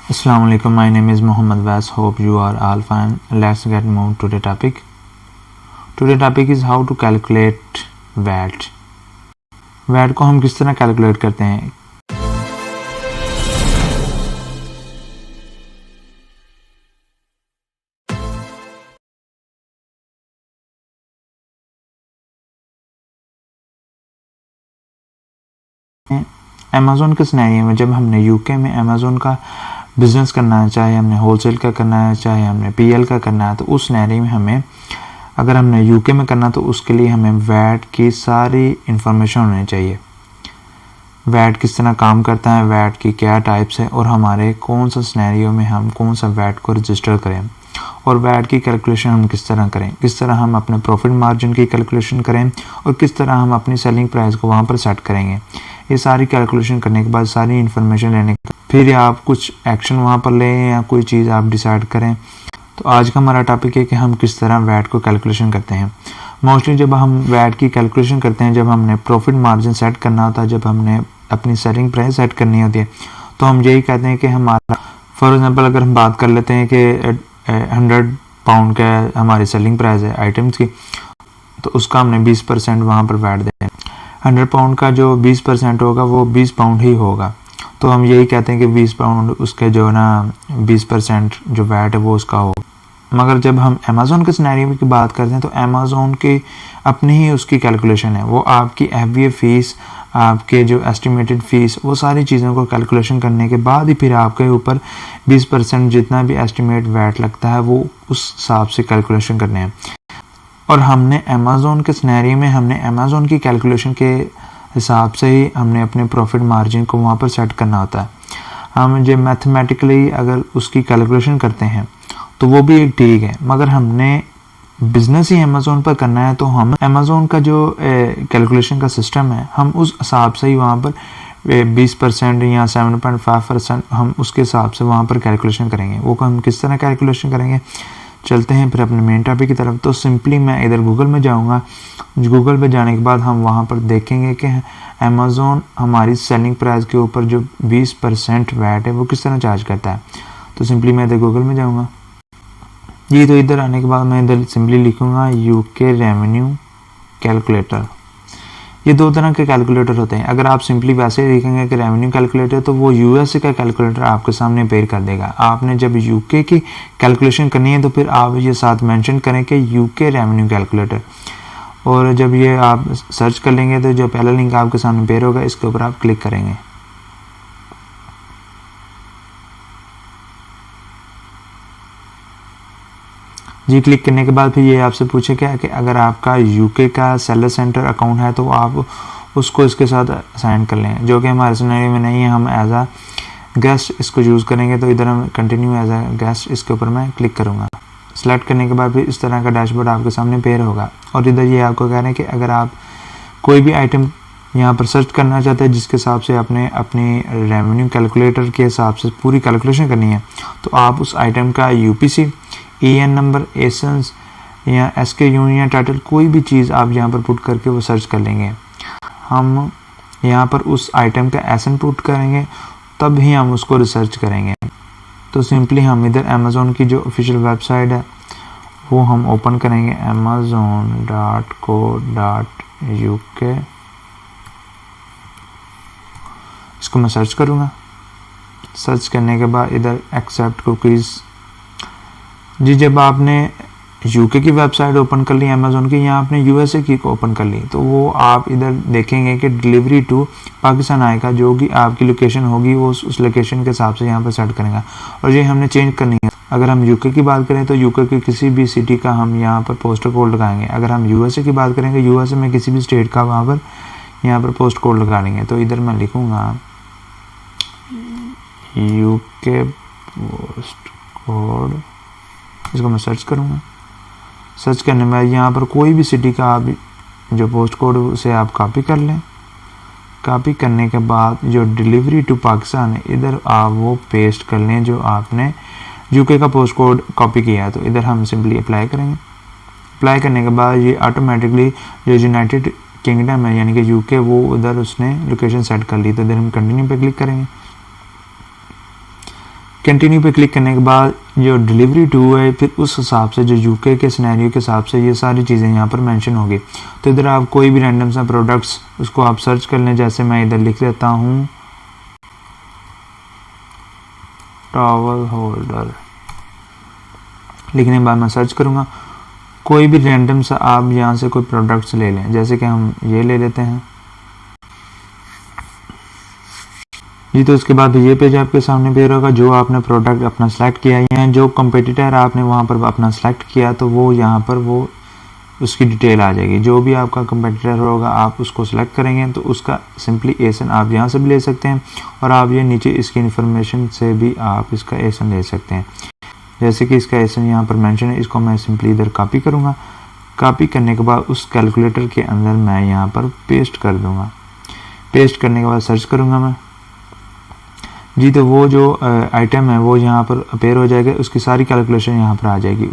Assalamu alaikum. My name is Muhammad Vas. Hope you are all fine. Let's get moved to the topic. Today topic is how to calculate VAT. VAT को हम किस तरह calculate करते हैं? Amazon के scenario में जब हमने यूके में अमेज़ोन का बिज़नेस करना है, चाहे हमने होलसेल का करना है, चाहे हमने पीएल का करना है, तो उस सिनेरियो में हमें अगर हमने यूके में करना तो उसके लिए हमें वैट की सारी इन्फॉर्मेशन होनी चाहिए। वैट किस तरह काम करता है, वैट की क्या टाइप्स है और हमारे कौन सा सिनेरियो में हम कौन सा वैट को रजिस्टर करें और वैट की कैलकुलेशन हम किस तरह करें, किस तरह हम अपने प्रॉफिट मार्जिन की कैलकुलेशन करें और किस तरह हम अपनी सेलिंग प्राइस को वहाँ पर सेट करेंगे। ये सारी कैलकुलेशन करने के बाद सारी इन्फॉर्मेशन लेने के फिर आप कुछ एक्शन वहाँ पर लें या कोई चीज़ आप डिसाइड करें। तो आज का हमारा टॉपिक है कि हम किस तरह वैट को कैलकुलेशन करते हैं। मोस्टली जब हम वैट की कैलकुलेशन करते हैं, जब हमने प्रॉफिट मार्जिन सेट करना होता है, जब हमने अपनी सेलिंग प्राइस सेट करनी होती है, तो हम यही कहते हैं कि हमारा फॉर एग्जांपल अगर हम बात कर लेते हैं कि 100 पाउंड का हमारी सेलिंग प्राइस है आइटम्स की, तो उसका हमने 20% वहाँ पर वैट देना है। 100 पाउंड का जो 20% होगा वो 20 पाउंड ही होगा। तो हम यही कहते हैं कि 20 पाउंड उसके जो ना 20% जो वैट है वो उसका होगा। मगर जब हम अमेज़ोन के सिनेरियो की बात करते हैं तो अमेज़ोन की अपनी ही उसकी कैलकुलेशन है। वो आपकी एफबीए फीस, आपके जो एस्टिमेटेड फीस, वो सारी चीज़ों को कैलकुलेशन करने के बाद ही फिर आपके ऊपर 20% जितना भी एस्टिमेट वैट लगता है वो उस हिसाब से कैलकुलेशन करने हैं। और हमने अमेज़ोन के सिनेरियो में हमने अमेज़ोन की कैलकुलेशन के हिसाब से ही हमने अपने प्रॉफिट मार्जिन को वहाँ पर सेट करना होता है। हम जो मैथमेटिकली अगर उसकी कैलकुलेशन करते हैं तो वो भी एक ठीक है, मगर हमने बिज़नेस ही अमेज़ोन पर करना है तो हम अमेज़ोन का जो कैलकुलेशन का सिस्टम है हम उस हिसाब से ही वहाँ पर 20% या 7.5% हम उसके हिसाब से वहाँ पर कैलकुलेशन करेंगे। वो हम किस तरह कैलकुलेशन करेंगे, चलते हैं फिर अपने मेन टॉपिक की तरफ। तो सिंपली मैं इधर गूगल में जाऊंगा। गूगल पे जाने के बाद हम वहाँ पर देखेंगे कि अमेज़ोन हमारी सेलिंग प्राइस के ऊपर जो 20% वैट है वो किस तरह चार्ज करता है। तो सिंपली मैं इधर गूगल में जाऊँगा जी। तो इधर आने के बाद मैं इधर सिंपली लिखूँगा यूके रेवेन्यू कैलकुलेटर। ये दो तरह के कैलकुलेटर होते हैं। अगर आप सिंपली वैसे ही लिखेंगे कि रेवेन्यू कैलकुलेटर तो वो यूएसए का कैलकुलेटर आपके सामने पेयर कर देगा। आपने जब यूके की कैलकुलेशन करनी है तो फिर आप ये साथ मेंशन करें कि यूके रेवेन्यू कैलकुलेटर, और जब ये आप सर्च कर लेंगे तो जो पहला लिंक आपके सामने पेयर होगा इसके ऊपर आप क्लिक करेंगे। जी क्लिक करने के बाद फिर ये आपसे पूछेगा कि अगर आपका यूके का सेलर सेंटर अकाउंट है तो आप उसको इसके साथ साइन कर लें, जो कि हमारे सिनेरियो में नहीं है। हम एज आ गेस्ट इसको यूज़ करेंगे तो इधर हम कंटिन्यू एज आ गेस्ट इसके ऊपर मैं क्लिक करूँगा। सेलेक्ट करने के बाद फिर इस तरह का डैशबोर्ड आपके सामने पेयर होगा और इधर ये आपको कह रहे हैं कि अगर आप कोई भी आइटम यहाँ पर सर्च करना चाहते हैं जिसके हिसाब से आपने अपनी रेवेन्यू कैलकुलेटर के हिसाब से पूरी कैलकुलेशन करनी है, तो आप उस आइटम का यूपीसी, EN नंबर, एसेंस या SKU या टाइटल कोई भी चीज़ आप यहाँ पर पुट करके वो सर्च कर लेंगे। हम यहाँ पर उस आइटम का एसन पुट करेंगे तब ही हम उसको रिसर्च करेंगे। तो सिंपली हम इधर अमेज़ोन की जो ऑफिशियल वेबसाइट है वो हम ओपन करेंगे, amazon.co.uk। इसको मैं सर्च करूँगा। सर्च करने के बाद इधर एक्सेप्ट कुकीज़ जी। जब आपने यूके की वेबसाइट ओपन कर ली अमेज़ोन की, या आपने यूएसए की ओपन कर ली, तो वो आप इधर देखेंगे कि डिलीवरी टू पाकिस्तान आएगा, जो कि आपकी लोकेशन होगी वो उस लोकेशन के हिसाब से यहाँ पर सेट करेंगे और ये हमने चेंज करनी है। अगर हम यूके की बात करें तो यूके की किसी भी सिटी का हम यहाँ पर पोस्टल कोड लगाएंगे। अगर हम यूएसए की बात करेंगे यूएसए में किसी भी स्टेट का वहाँ पर यहाँ पर पोस्ट कोड लगा लेंगे। तो इधर मैं लिखूँगा यूके पोस्ट कोड, इसको मैं सर्च करूँगा। सर्च करने में यहाँ पर कोई भी सिटी का आप जो पोस्ट कोड उसे आप कॉपी कर लें। कॉपी करने के बाद जो डिलीवरी टू पाकिस्तान है इधर आप वो पेस्ट कर लें जो आपने यूके का पोस्ट कोड कॉपी किया है। तो इधर हम सिंपली अप्लाई करेंगे। अप्लाई करने के बाद ये ऑटोमेटिकली जो यूनाइटेड किंगडम है यानी कि यूके वो उधर उसने लोकेशन सेट कर ली। तो इधर हम कंटिन्यू पे क्लिक करेंगे। कंटिन्यू पे क्लिक करने के बाद जो डिलीवरी टू है फिर उस हिसाब से जो यूके के सिनेरियो के हिसाब से ये सारी चीज़ें यहाँ पर मेंशन होगी। तो इधर आप कोई भी रैंडम सा प्रोडक्ट्स उसको आप सर्च कर लें। जैसे मैं इधर लिख लेता हूँ टॉवल होल्डर, लिखने के बाद मैं सर्च करूँगा। कोई भी रैंडम सा आप यहाँ से कोई प्रोडक्ट्स ले लें, जैसे कि हम ये ले लेते हैं जी। तो उसके बाद ये पेज आपके सामने पेज होगा जो आपने प्रोडक्ट अपना सेलेक्ट किया है, जो कंपेटिटर आपने वहाँ पर अपना सेलेक्ट किया तो वो यहाँ पर वो उसकी डिटेल आ जाएगी। जो भी आपका कंपेटिटर होगा आप उसको सेलेक्ट करेंगे तो उसका सिंपली एसन आप यहाँ से भी ले सकते हैं और आप ये नीचे इसकी इन्फॉर्मेशन से भी आप इसका एसन ले सकते हैं। जैसे कि इसका एसन यहाँ पर मेंशन है, इसको मैं सिंपली इधर कॉपी करूँगा। कॉपी करने के बाद उस कैलकुलेटर के अंदर मैं यहाँ पर पेस्ट कर दूँगा। पेस्ट करने के बाद सर्च करूँगा मैं जी। तो वो जो आइटम है वो यहाँ पर अपेयर हो जाएगा, उसकी सारी कैलकुलेशन यहाँ पर आ जाएगी,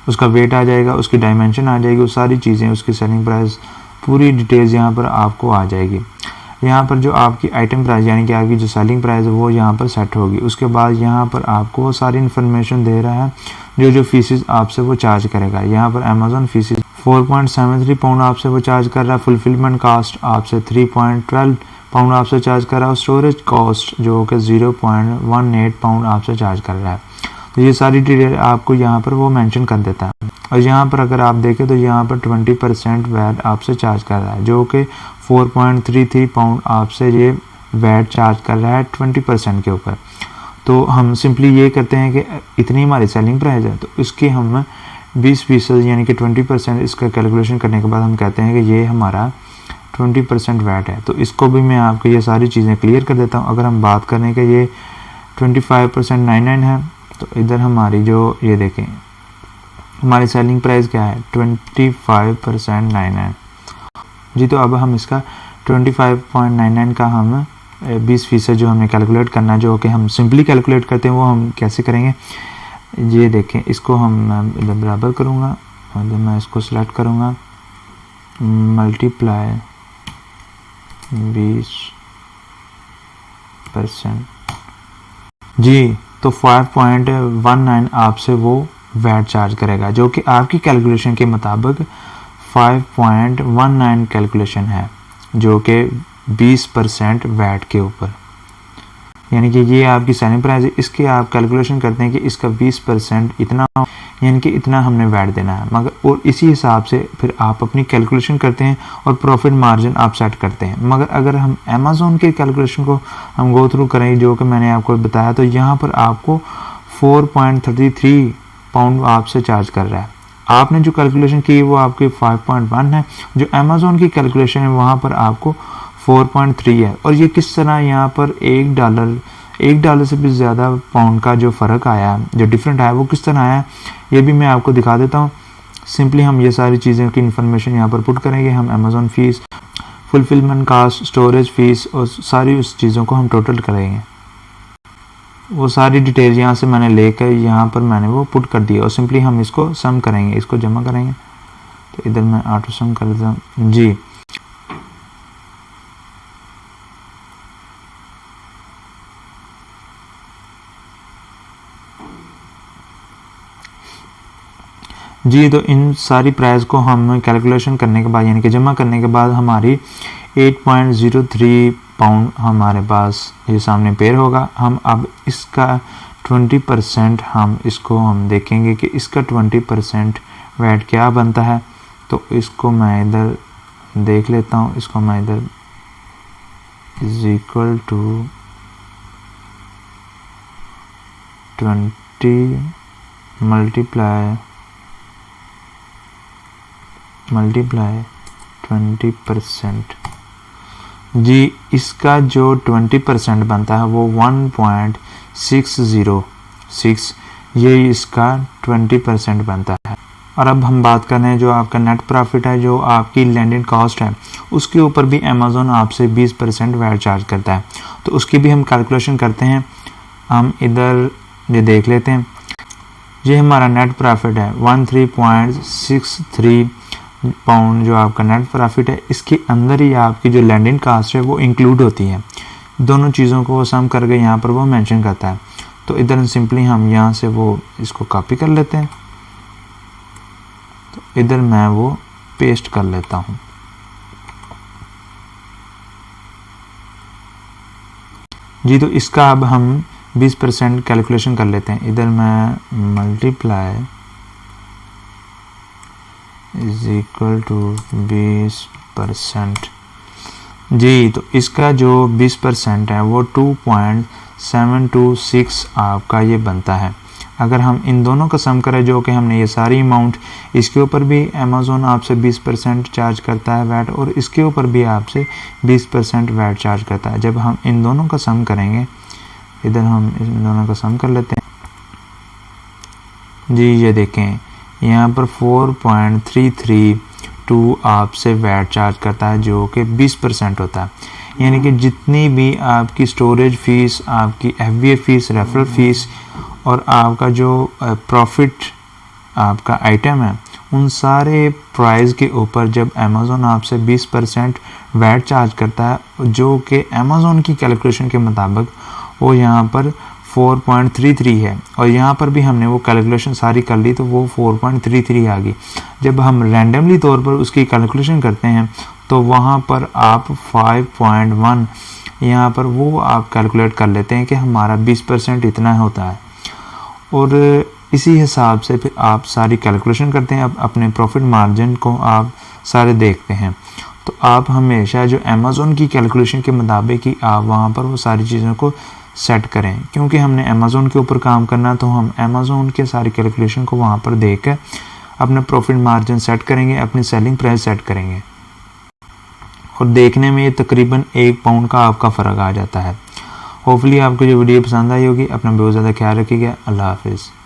उसका वेट आ जाएगा, उसकी डायमेंशन आ जाएगी, वो सारी चीज़ें, उसकी सेलिंग प्राइस, पूरी डिटेल्स यहाँ पर आपको आ जाएगी। यहाँ पर जो आपकी आइटम प्राइस यानी कि आपकी जो सेलिंग प्राइस है वो यहाँ पर सेट होगी। उसके बाद यहाँ पर आपको वो सारी इन्फॉर्मेशन दे रहा है जो फीसेस आपसे वो चार्ज करेगा। यहाँ पर अमेजोन फीसेस 4.73 पाउंड आपसे वो चार्ज कर रहा है, फुलफिलमेंट कास्ट आपसे 3.12 पाउंड आपसे चार्ज कर रहा है और स्टोरेज कॉस्ट जो कि 0.18 पाउंड आपसे चार्ज कर रहा है। तो ये सारी डिटेल आपको यहाँ पर वो मेंशन कर देता है। और यहाँ पर अगर आप देखें तो यहाँ पर 20% वैट आपसे चार्ज कर रहा है, जो कि 4.33 पाउंड आपसे ये वैट चार्ज कर रहा है 20% के ऊपर। तो हम सिंपली ये करते हैं कि इतनी हमारी सेलिंग प्राइस है तो इसकी हम 20% यानी कि 20% इसका कैलकुलेशन करने के बाद हम कहते हैं कि ये हमारा 20% वैट है। तो इसको भी मैं आपको ये सारी चीज़ें क्लियर कर देता हूँ। अगर हम बात करें कि ये 25% 99 है तो इधर हमारी जो ये देखें हमारी सेलिंग प्राइस क्या है 25% 99 जी। तो अब हम इसका 25.99 का हम 20% जो हमें कैलकुलेट करना है, जो कि हम सिंपली कैलकुलेट करते हैं, वो हम कैसे करेंगे ये देखें। इसको हम इधर बराबर करूँगा और मैं इसको सिलेक्ट करूँगा, मल्टीप्लाई 20% जी। तो 5.19 आपसे वो वैट चार्ज करेगा, जो कि आपकी कैलकुलेशन के मुताबिक 5.19 कैलकुलेशन है, जो कि 20% वैट के ऊपर, यानी कि ये आपकी सेलिंग प्राइस है। इसके आप कैलकुलेशन करते हैं कि इसका 20% इतना, यानी कि इतना हमने वैट देना है, मगर और इसी हिसाब से फिर आप अपनी कैलकुलेशन करते हैं और प्रॉफिट मार्जिन आप सेट करते हैं। मगर अगर हम अमेज़ॉन के कैलकुलेशन को हम गो थ्रू करें, जो कि मैंने आपको बताया, तो यहाँ पर आपको 4.33 पाउंड आपसे चार्ज कर रहा है। आपने जो कैलकुलेशन की वो आपकी 5.1 है, जो अमेज़ॉन की कैलकुलेशन है वहाँ पर आपको 4.3 है। और ये किस तरह यहाँ पर $1 से भी ज़्यादा पाउंड का जो फ़र्क आया, जो डिफरेंट आया, वो किस तरह आया ये भी मैं आपको दिखा देता हूँ। सिंपली हम ये सारी चीज़ें की इन्फॉर्मेशन यहाँ पर पुट करेंगे। हम Amazon fees, fulfilment cost, storage fees और सारी उस चीज़ों को हम टोटल करेंगे। वो सारी डिटेल यहाँ से मैंने लेकर यहाँ पर मैंने वो पुट कर दिया और सिंपली हम इसको सम करेंगे, इसको जमा करेंगे। तो इधर मैं ऑटो सम कर देता हूँ जी। जी तो इन सारी प्राइस को हम कैलकुलेशन करने के बाद यानी कि जमा करने के बाद हमारी 8.03 पाउंड हमारे पास ये सामने पेयर होगा। हम अब इसका 20% हम इसको हम देखेंगे कि इसका 20% वैट क्या बनता है। तो इसको मैं इधर देख लेता हूँ, इसको मैं इधर इज इक्वल टू 20 मल्टीप्लाई 20% जी। इसका जो 20% बनता है वो 1.606 ये इसका 20% बनता है। और अब हम बात कर रहे हैं जो आपका नेट प्रॉफिट है, जो आपकी लैंडिंग कॉस्ट है, उसके ऊपर भी अमेज़ॉन आपसे 20% वैट चार्ज करता है। तो उसकी भी हम कैलकुलेशन करते हैं। हम इधर ये देख लेते हैं, ये हमारा नेट प्रॉफिट है 13.63 पाउंड जो आपका नेट प्रॉफिट है। इसके अंदर ही आपकी जो लैंडिंग कास्ट है वो इंक्लूड होती है। दोनों चीज़ों को सम करके यहाँ पर वो मेंशन करता है। तो इधर सिंपली हम यहाँ से वो इसको कॉपी कर लेते हैं, तो इधर मैं वो पेस्ट कर लेता हूँ। जी, तो इसका अब हम 20% कैलकुलेशन कर लेते हैं। इधर मैं मल्टीप्लाई इज इक्वल टू 20%। जी, तो इसका जो 20% है वो 2.726 आपका ये बनता है। अगर हम इन दोनों का सम करें, जो कि हमने ये सारी अमाउंट, इसके ऊपर भी अमेज़ोन आपसे 20% चार्ज करता है वैट, और इसके ऊपर भी आपसे 20% वैट चार्ज करता है। जब हम इन दोनों का सम करेंगे, इधर हम इन दोनों का सम कर लेते हैं। जी, ये देखें यहाँ पर 4.332 आपसे वैट चार्ज करता है, जो कि 20% होता है। यानी कि जितनी भी आपकी स्टोरेज फ़ीस, आपकी FBA फ़ीस, रेफरल फ़ीस और आपका जो प्रॉफिट आपका आइटम है, उन सारे प्राइस के ऊपर जब अमेज़ोन आपसे 20% वैट चार्ज करता है, जो कि अमेज़ोन की कैलकुलेशन के मुताबिक वो यहाँ पर 4.33 है, और यहाँ पर भी हमने वो कैलकुलेशन सारी कर ली तो वो 4.33 आ गई। जब हम रैंडमली तौर पर उसकी कैलकुलेशन करते हैं तो वहाँ पर आप 5.1 यहाँ पर वो आप कैलकुलेट कर लेते हैं कि हमारा 20% इतना होता है, और इसी हिसाब से फिर आप सारी कैलकुलेशन करते हैं। अब अपने प्रॉफिट मार्जिन को आप सारे देखते हैं, तो आप हमेशा जो अमेज़ोन की कैलकुलेशन के मुताबिक ही आप वहाँ पर वो सारी चीज़ों को सेट करें। क्योंकि हमने अमेज़ोन के ऊपर काम करना, तो हम अमेज़ोन के सारी कैलकुलेशन को वहाँ पर देख कर अपना प्रॉफिट मार्जिन सेट करेंगे, अपनी सेलिंग प्राइस सेट करेंगे, और देखने में ये तकरीबन 1 पाउंड का आपका फ़र्क आ जाता है। होपफुली आपको जो वीडियो पसंद आई होगी। अपना बहुत ज़्यादा ख्याल रखिएगा। अल्लाह हाफिज़।